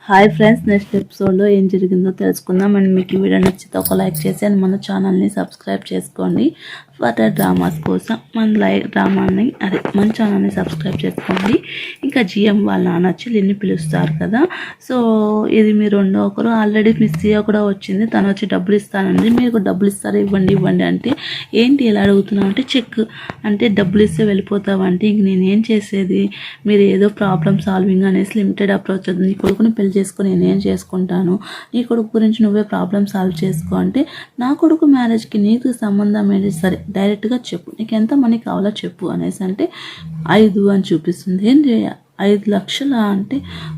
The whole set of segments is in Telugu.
హాయ్ ఫ్రెండ్స్, నెక్స్ట్ ఎపిసోడ్లో ఏం జరిగిందో తెలుసుకుందాం. అండ్ మీకు ఈ వీడియో నచ్చితే ఒక లైక్ చేసి అండ్ మన ఛానల్ని సబ్స్క్రైబ్ చేసుకోండి. ఫర్దర్ డ్రామాస్ కోసం మన ఛానల్ని సబ్స్క్రైబ్ చేసుకోండి. ఇంకా జిఎం వాళ్ళ నాన్న వచ్చి లిన్ని పిలుస్తారు కదా. సో ఇది మీ రెండో ఒకరు. ఆల్రెడీ మీ సీఏ కూడా వచ్చింది, తను వచ్చి డబ్బులు ఇస్తానండి, మీరు డబ్బులు ఇస్తారు, ఇవ్వండి అంటే ఏంటి ఇలా అడుగుతున్నావు అంటే చెక్ అంటే డబ్బులు ఇస్తే వెళ్ళిపోతావంటే ఇంక నేనేం చేసేది, మీరు ఏదో ప్రాబ్లమ్ సాల్వింగ్ అనేసి లిమిటెడ్ అప్రోచ్ అవుతుంది. నీ కొడుకుని పెళ్లి చేసుకుని నేనేం చేసుకుంటాను, నీ కొడుకు గురించి నువ్వే ప్రాబ్లమ్ సాల్వ్ చేసుకో అంటే నా కొడుకు మ్యారేజ్కి నీకు సంబంధం ఏంటి, సరే డైరెక్ట్గా చెప్పు, నీకు ఎంత మనీ కావాలో చెప్పు అనేసి అంటే 5 అని చూపిస్తుంది. ఏం చేయ 5 లక్షల అంటే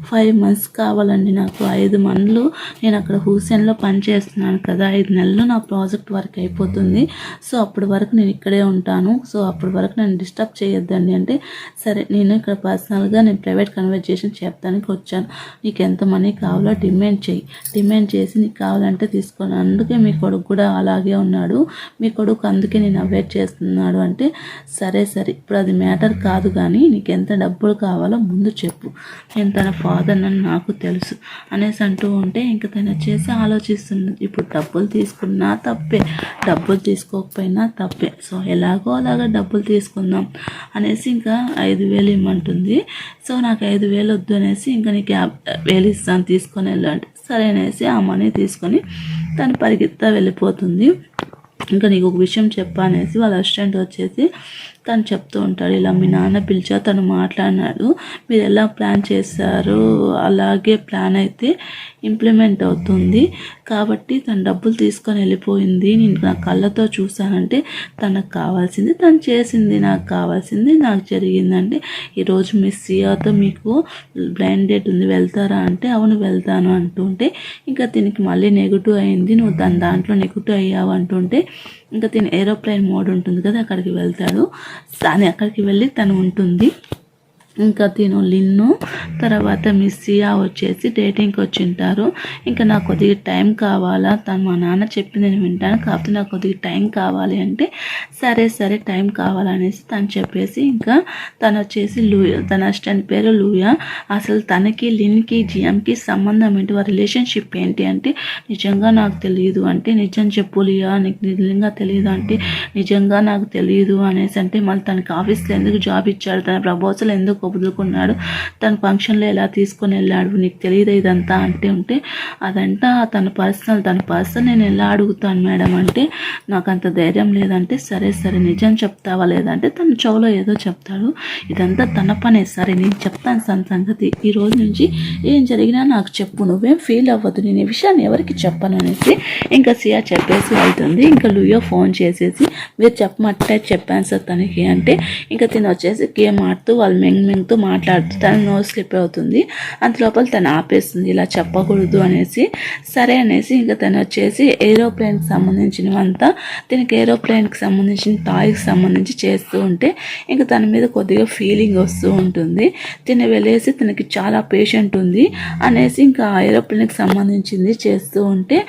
5 months కావాలండి నాకు. 5 months నేను అక్కడ హుసేన్లో పనిచేస్తున్నాను కదా, 5 నెలలు నా ప్రాజెక్ట్ వర్క్ అయిపోతుంది. సో అప్పటి వరకు నేను ఇక్కడే ఉంటాను, సో అప్పటి వరకు నేను డిస్టర్బ్ చేయొద్దండి అంటే సరే నేను ఇక్కడ పర్సనల్గా నేను ప్రైవేట్ కన్వర్జేషన్ చెప్తానికి వచ్చాను, నీకు ఎంత మనీ కావాలో డిమాండ్ చేసి నీకు కావాలంటే తీసుకోను. అందుకే మీ కొడుకు కూడా అలాగే ఉన్నాడు, మీ కొడుకు అందుకే నేను అవాయిడ్ చేస్తున్నాడు అంటే సరే ఇప్పుడు అది మ్యాటర్ కాదు, కానీ నీకు ఎంత డబ్బులు కావాలో ముందు చెప్పు, నేను తన ఫాదర్ అని నాకు తెలుసు అనేసి అంటూ ఉంటే ఇంకా తను వచ్చేసి ఆలోచిస్తుంది. ఇప్పుడు డబ్బులు తీసుకున్నా తప్పే, డబ్బులు తీసుకోకపోయినా తప్పే, సో ఎలాగో అలాగా డబ్బులు తీసుకుందాం అనేసి ఇంకా 5,000 ఇమ్మంటుంది. సో నాకు 5,000 వద్దు అనేసి ఇంకా నీకు 50,000 ఇస్తాను, తీసుకొని వెళ్ళండి సరే అనేసి ఆ మనీ తీసుకొని తను పరిగెత్తా వెళ్ళిపోతుంది. ఇంకా నీకు ఒక విషయం చెప్పనేసి వాళ్ళ అసిస్టెంట్ వచ్చేసి తను చెప్తూ ఉంటాడు, ఇలా మీ నాన్న పిలిచా తను మాట్లాడినాడు, మీరు ఎలా ప్లాన్ చేశారు అలాగే ప్లాన్ అయితే ఇంప్లిమెంట్ అవుతుంది, కాబట్టి తను డబ్బులు తీసుకొని వెళ్ళిపోయింది, నేను నా కళ్ళతో చూసానంటే తనకు కావాల్సింది తను చేసింది, నాకు కావాల్సింది నాకు జరిగిందంటే ఈరోజు మీ సీఆతో మీకు బ్లైండ్ డేట్ ఉంది వెళ్తారా అంటే అవును వెళ్తాను అంటుంటే ఇంకా దీనికి మళ్ళీ నెగిటివ్ అయింది, నువ్వు దాంట్లో నెగిటివ్ అయ్యావు అంటుంటే ఇంకా తిని ఏరోప్లేన్ మోడ్ ఉంటుంది కదా అక్కడికి వెళ్తాడు. అక్కడికి వెళ్ళి తను ఉంటుంది. ఇంకా తిను లిన్ను తర్వాత మిస్ సియా వచ్చేసి డేటింగ్కి వచ్చింటారు. ఇంకా నాకు కొద్దిగా టైం కావాలా, తను మా నాన్న చెప్పింది నేను వింటాను, కాకపోతే నాకు కొద్దిగా టైం కావాలి అంటే సరే టైం కావాలనేసి తను చెప్పేసి ఇంకా తను వచ్చేసి లూయా, తన అసిస్టెంట్ పేరు లూయా, అసలు తనకి లిన్కి జిఎంకి సంబంధం ఏంటి, వారి రిలేషన్షిప్ ఏంటి అంటే నిజంగా నాకు తెలియదు అంటే నిజం చెప్పు లియా, నీకు నిజంగా తెలియదు అంటే నిజంగా నాకు తెలియదు అనేసి అంటే మళ్ళీ తనకి ఆఫీస్లో ఎందుకు జాబ్ ఇచ్చాడు, తన ప్రపోజల్ ఎందుకు వదులుకున్నాడు, తన ఫంక్షన్లో ఎలా తీసుకొని వెళ్ళాడు, నీకు తెలియదు ఇదంతా అంటే ఉంటే అదంతా తన పర్సనల్ నేను ఎలా అడుగుతాను మేడం అంటే నాకు అంత ధైర్యం లేదంటే సరే నిజం చెప్తావా లేదంటే తన చెవులో ఏదో చెప్తాడు, ఇదంతా తన పనే, సరే నేను చెప్తాను సంగతి, ఈ రోజు నుంచి ఏం జరిగినా నాకు చెప్పు, నువ్వేం ఫీల్ అవ్వద్దు, నేను ఈ విషయాన్ని ఎవరికి చెప్పను అనేసి ఇంకా సియా చెప్పేసి వెళ్తుంది. ఇంకా లూయో ఫోన్ చేసేసి మీరు చెప్పమంటే చెప్పాను సార్ తనకి అంటే ఇంకా తిని వచ్చేసి గేమ్ ఆడుతూ వాళ్ళు మెంగ్తో మాట్లాడుతూ తను నో స్లిప్ అవుతుంది. అంతలోపల తను ఆపేస్తుంది, ఇలా చెప్పకూడదు అనేసి సరే అనేసి ఇంకా తను వచ్చేసి ఏరోప్లేన్కి సంబంధించినవంతా దీనికి ఏరోప్లేన్కి సంబంధించిన టాయ్కి సంబంధించి చేస్తూ ఉంటే ఇంకా తన మీద కొద్దిగా ఫీలింగ్ వస్తూ ఉంటుంది. తిని వెళ్ళేసి తనకి చాలా పేషెంట్ ఉంది అనేసి ఇంకా ఏరోప్లేన్కి సంబంధించింది చేస్తూ ఉంటే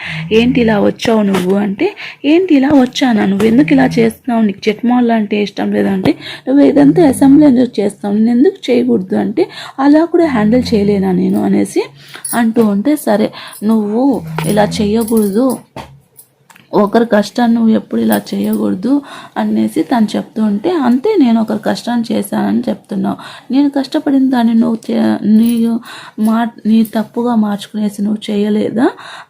ఏంటి ఇలా వచ్చావు నువ్వు అంటే ఏంటి ఇలా వచ్చానా, నువ్వు ఎందుకు ఇలా చేస్తున్నావు, నీకు జెట్మాల్ అంటే ఇష్టం లేదంటే నువ్వు ఇదంతా అసెంబ్లీ ఎందుకు చేస్తావు, నేను ఎందుకు చేయకూడదు అంటే అలా కూడా హ్యాండిల్ చేయలేనా నేను అనేసి అంటూ ఉంటే సరే నువ్వు ఇలా చేయకూడదు, ఒకరి కష్టాన్ని నువ్వు ఎప్పుడు ఇలా చేయకూడదు అనేసి తను చెప్తూ ఉంటే అంతే, నేను ఒకరి కష్టాన్ని చేశానని చెప్తున్నావు, నేను కష్టపడిన దాన్ని నీ తప్పుగా మార్చుకునేసి నువ్వు చేయలేదా,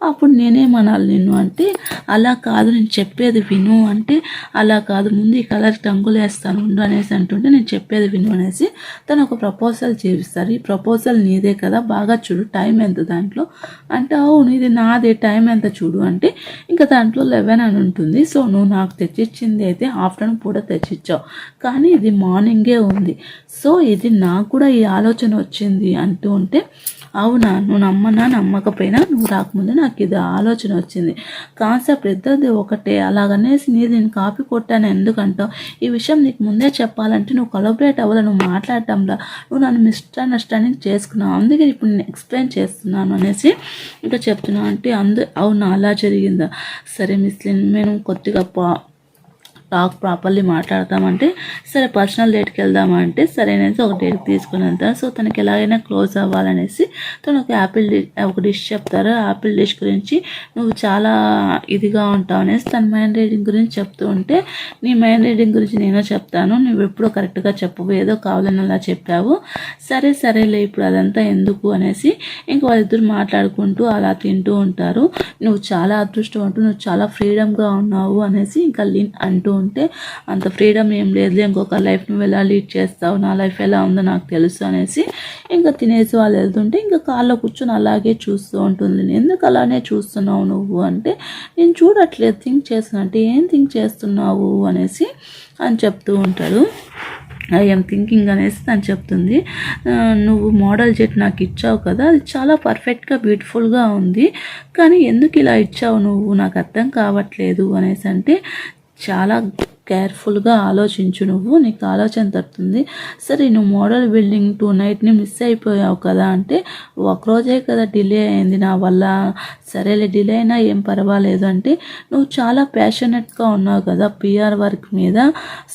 అప్పుడు నేనేమనాలి నిన్ను అంటే అలా కాదు నేను చెప్పేది విను అంటే అలా కాదు ముందు ఈ కలర్ రంగులు వేస్తాను ఉండు అనేసి అంటుంటే నేను చెప్పేది విను అనేసి తను ఒక ప్రపోజల్ చేపిస్తారు. ఈ ప్రపోజల్ నీదే కదా బాగా చూడు, టైం ఎంత దాంట్లో అంటే అవును ఇది నాదే, టైం ఎంత చూడు అంటే ఇంకా దాంట్లో 11 అని ఉంటుంది. సో నువ్వు నాకు తెచ్చిచ్చింది అయితే ఆఫ్టర్నూన్ పూట తెచ్చిచ్చావు, కానీ ఇది మార్నింగే ఉంది, సో ఇది నాకు కూడా ఈ ఆలోచన వచ్చింది అంటూ ఉంటే అవునా నువ్వు నమ్మకపోయినా నువ్వు రాకముందే నాకు ఇది ఆలోచన వచ్చింది, కాన్సెప్ట్ ఇద్దరిది ఒకటే, అలాగనేసి నేను కాపీ కొట్టాను ఎందుకంటావు, ఈ విషయం నీకు ముందే చెప్పాలంటే నువ్వు కొలాబరేట్ అవ్వాలి, నువ్వు మాట్లాడటంలా నువ్వు నన్ను మిస్అండర్స్టాండింగ్ చేసుకున్నావు, అందుకే ఇప్పుడు నేను ఎక్స్ప్లెయిన్ చేస్తున్నాను అనేసి ఇంకా చెప్తున్నాను అంటే అవునా అలా జరిగిందా, సరే మిస్ లిన్ మేము కొద్దిగా టాక్ ప్రాపర్లీ మాట్లాడతామంటే సరే పర్సనల్ డేట్కి వెళ్దామా అంటే సరే అనేసి ఒక డేట్కి తీసుకుని వెళ్తారు. సో తనకి ఎలాగైనా క్లోజ్ అవ్వాలనేసి తను ఒక డిష్ చెప్తారు. యాపిల్ డిష్ గురించి నువ్వు చాలా ఇదిగా ఉంటావు అనేసి తన మైండ్ రీడింగ్ గురించి చెప్తూ ఉంటే నీ మైండ్ రీడింగ్ గురించి నేను చెప్తాను, నువ్వు ఎప్పుడో కరెక్ట్గా చెప్పవు, ఏదో కావాలని అలా చెప్పావు, సరేలే ఇప్పుడు అదంతా ఎందుకు అనేసి ఇంక వాళ్ళిద్దరు మాట్లాడుకుంటూ అలా తింటూ ఉంటారు. నువ్వు చాలా అదృష్టవంతుడు, నువ్వు చాలా ఫ్రీడమ్గా ఉన్నావు అనేసి ఇంకా లిన్ అంటూ ఉంటే అంత ఫ్రీడమ్ ఏం లేదు, ఇంకొక లైఫ్ నువ్వు ఎలా లీడ్ చేస్తావు, నా లైఫ్ ఎలా ఉందో నాకు తెలుసు అనేసి ఇంకా తినేసి వాళ్ళు వెళ్తుంటే ఇంకా కార్లో కూర్చొని అలాగే చూస్తూ ఉంటుంది. ఎందుకు అలానే చూస్తున్నావు నువ్వు అంటే నేను చూడట్లేదు, థింక్ చేస్తున్నా అంటే ఏం థింక్ చేస్తున్నావు అనేసి అని చెప్తూ ఉంటాడు. ఐఎమ్ థింకింగ్ అనేసి తను చెప్తుంది. నువ్వు మోడల్ జెట్ నాకు ఇచ్చావు కదా, అది చాలా పర్ఫెక్ట్గా బ్యూటిఫుల్గా ఉంది, కానీ ఎందుకు ఇలా ఇచ్చావు నువ్వు నాకు అర్థం కావట్లేదు అనేసి అంటే చాలా కేర్ఫుల్గా ఆలోచించు, నువ్వు నీకు ఆలోచన తట్టుతుంది. సరే నువ్వు మోడల్ బిల్డింగ్ 2 నైట్ని మిస్ అయిపోయావు కదా అంటే ఒకరోజే కదా డిలే అయింది నా వల్ల, సరేలే డిలే అయినా ఏం పర్వాలేదు అంటే నువ్వు చాలా ప్యాషనెట్గా ఉన్నావు కదా పిఆర్ వర్క్ మీద,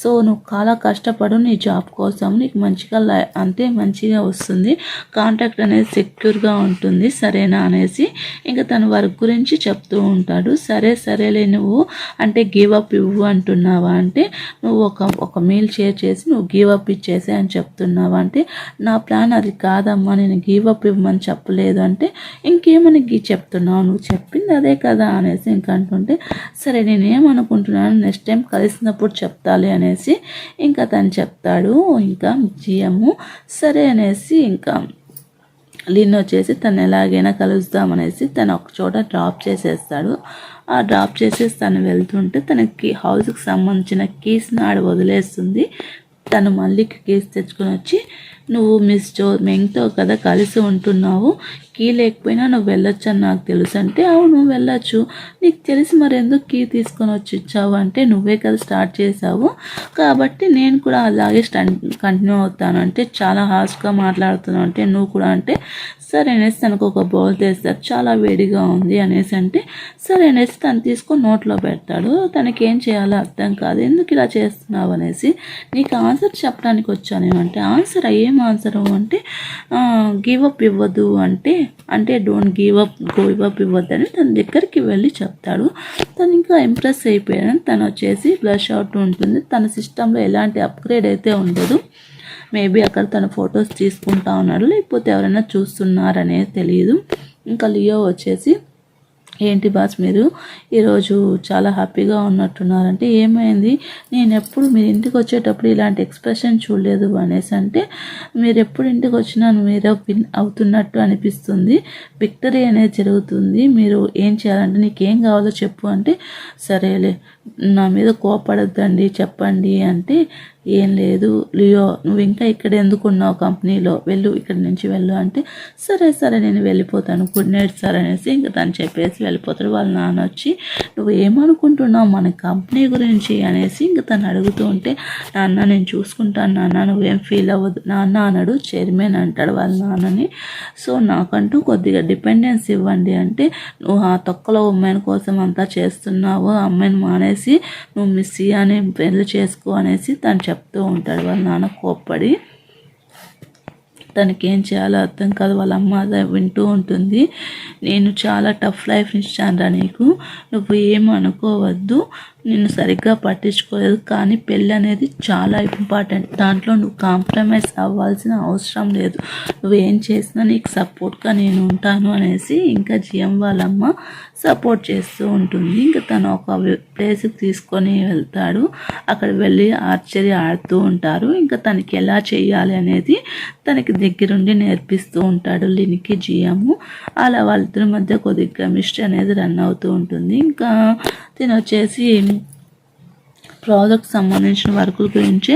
సో నువ్వు చాలా కష్టపడు నీ జాబ్ కోసం, నీకు మంచిగా అంటే మంచిగా వస్తుంది, కాంటాక్ట్ అనేది సెక్యూర్గా ఉంటుంది సరేనా అనేసి ఇంకా తన వర్క్ గురించి చెప్తూ ఉంటాడు. సరేలే నువ్వు అంటే గివ్ అప్ ఇవ్వు అంటున్నావా అంటే నువ్వు ఒక మీల్ షేర్ చేసి నువ్వు గివ్ అప్ ఇచ్చేసే అని చెప్తున్నావా అంటే నా ప్లాన్ అది కాదమ్మా, నేను గివ్ అప్ ఇవ్వమని చెప్పలేదు అంటే ఇంకేమని చెప్తున్నావు, నువ్వు చెప్పింది అదే కదా అనేసి ఇంకా అంటుంటే సరే నేనేమనుకుంటున్నాను నెక్స్ట్ టైం కలిసినప్పుడు చెప్తాలి అనేసి ఇంకా తను చెప్తాడు. ఇంకా జియము సరే అనేసి ఇంకా లిన్ వచ్చేసి తను ఎలాగైనా కలుద్దామనేసి తను ఒక చోట డ్రాప్ చేసేస్తాడు. ఆ డ్రాప్ చేసేసి తను వెళ్తుంటే తనకి హౌస్కి సంబంధించిన కీస్ని ఆడ వదిలేస్తుంది. తను మళ్ళీ కీస్ తెచ్చుకొని వచ్చి నువ్వు మిస్ మెంగ్తో కదా కలిసి ఉంటున్నావు, కీ లేకపోయినా నువ్వు వెళ్ళొచ్చు అని నాకు తెలుసు అంటే అవును వెళ్ళొచ్చు, నీకు తెలిసి మరి ఎందుకు కీ తీసుకొని వచ్చి ఇచ్చావు అంటే నువ్వే కదా స్టార్ట్ చేసావు కాబట్టి నేను కూడా అలాగే కంటిన్యూ అవుతాను అంటే చాలా హార్ష్గా మాట్లాడుతున్నావు అంటే నువ్వు కూడా అంటే సరే అనేసి తనకు ఒక బౌల్ తెస్తారు, చాలా వేడిగా ఉంది అనేసి అంటే సరే అనేసి తను తీసుకొని నోట్లో పెడతాడు. తనకి ఏం చేయాలో అర్థం కాదు, ఎందుకు ఇలా చేస్తున్నావు అనేసి నీకు ఆన్సర్ చెప్పడానికి వచ్చానేమంటే ఆన్సర్ ఏం ఆన్సరు అంటే గివ్ అప్ ఇవ్వద్దు అంటే డోంట్ గివ్ అప్ ఇవ్వద్దని తన దగ్గరికి వెళ్ళి చెప్తాడు. తను ఇంకా ఇంప్రెస్ అయిపోయాడని తను వచ్చేసి బ్లష్ అవుట్ ఉంటుంది. తన సిస్టంలో ఎలాంటి అప్గ్రేడ్ అయితే ఉండదు, మేబీ అక్కడ తన ఫొటోస్ తీసుకుంటా ఉన్నాడు లేకపోతే ఎవరైనా చూస్తున్నారనేది తెలియదు. ఇంకా లియో వచ్చేసి ఏంటి బాస్ మీరు ఈరోజు చాలా హ్యాపీగా ఉన్నట్టున్నారంటే ఏమైంది, నేను ఎప్పుడు మీరు ఇంటికి వచ్చేటప్పుడు ఇలాంటి ఎక్స్ప్రెషన్ చూడలేదు అనేసి అంటే మీరు ఎప్పుడు ఇంటికి వచ్చినా మీరే విన్ అవుతున్నట్టు అనిపిస్తుంది, విక్టరీ అనేది జరుగుతుంది, మీరు ఏం చేయాలంటే నీకేం కావాలో చెప్పు అంటే సరేలే నా మీద కోపడద్దండి చెప్పండి అంటే ఏం లేదు లియో నువ్వు ఇంకా ఇక్కడ ఎందుకు ఉన్నావు కంపెనీలో, వెళ్ళు ఇక్కడి నుంచి వెళ్ళు అంటే సరే నేను వెళ్ళిపోతాను గుడ్ నైట్ సార్ అనేసి ఇంకా తను చెప్పేసి వెళ్ళిపోతాడు. వాళ్ళ నాన్న వచ్చి నువ్వు ఏమనుకుంటున్నావు మన కంపెనీ గురించి అనేసి ఇంకా తను అడుగుతూ ఉంటే నాన్న నేను చూసుకుంటాను నాన్న నువ్వేం ఫీల్ అవ్వదు నాన్న అన్నాడు. చైర్మన్ అంటాడు వాళ్ళ నాన్నని. సో నాకంటూ కొద్దిగా డిపెండెన్స్ ఇవ్వండి అంటే నువ్వు ఆ తొక్కలో అమ్మాయిని కోసం అంతా చేస్తున్నావు, ఆ అమ్మాయిని మానేసి నువ్వు మిస్ అని పెళ్లి చేసుకో అనేసి తను చెప్తూ ఉంటాడు. వాళ్ళ నాన్న కోప్పడి తనకేం చేయాలో అర్థం కాదు. వాళ్ళ అమ్మ అదే వింటూ ఉంటుంది. నేను చాలా టఫ్ లైఫ్ ఇచ్చానురా నీకు, నువ్వు ఏమనుకోవద్దు, నిన్ను సరిగ్గా పట్టించుకోలేదు కానీ పెళ్ళి అనేది చాలా ఇంపార్టెంట్, దాంట్లో నువ్వు కాంప్రమైజ్ అవ్వాల్సిన అవసరం లేదు, నువ్వేం చేసినా నీకు సపోర్ట్గా నేను ఉంటాను అనేసి ఇంకా జిఎం వాళ్ళమ్మ సపోర్ట్ చేస్తూ ఉంటుంది. ఇంకా తను ఒక ప్లేస్కి తీసుకొని వెళ్తాడు. అక్కడ వెళ్ళి ఆర్చరీ ఆడుతూ ఉంటారు. ఇంకా తనకి ఎలా చేయాలి అనేది తనకి దగ్గరుండి నేర్పిస్తూ ఉంటాడు లినికి జిఎము. అలా వాళ్ళిద్దరి మధ్య కొద్దిగా కెమిస్ట్రీ అనేది రన్ అవుతూ ఉంటుంది. ఇంకా తిను వచ్చేసి ప్రాజెక్ట్ సంబంధించిన వర్కుల గురించి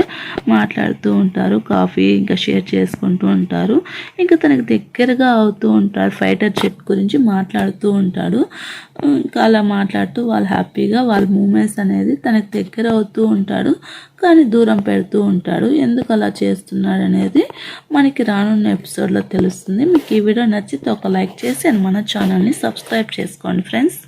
మాట్లాడుతూ ఉంటారు, కాఫీ ఇంకా షేర్ చేసుకుంటూ ఉంటారు. ఇంకా తనకి దగ్గరగా అవుతూ ఉంటారు, ఫైటర్ జెట్ గురించి మాట్లాడుతూ ఉంటాడు. ఇంకా అలా మాట్లాడుతూ వాళ్ళు హ్యాపీగా వాళ్ళ మూమెంట్స్ అనేది తనకి దగ్గర అవుతూ ఉంటాడు కానీ దూరం పెడుతూ ఉంటాడు. ఎందుకు అలా చేస్తున్నాడు అనేది మనకి రానున్న ఎపిసోడ్లో తెలుస్తుంది. మీకు ఈ వీడియో నచ్చితే ఒక లైక్ చేసి మన ఛానల్ని సబ్స్క్రైబ్ చేసుకోండి ఫ్రెండ్స్.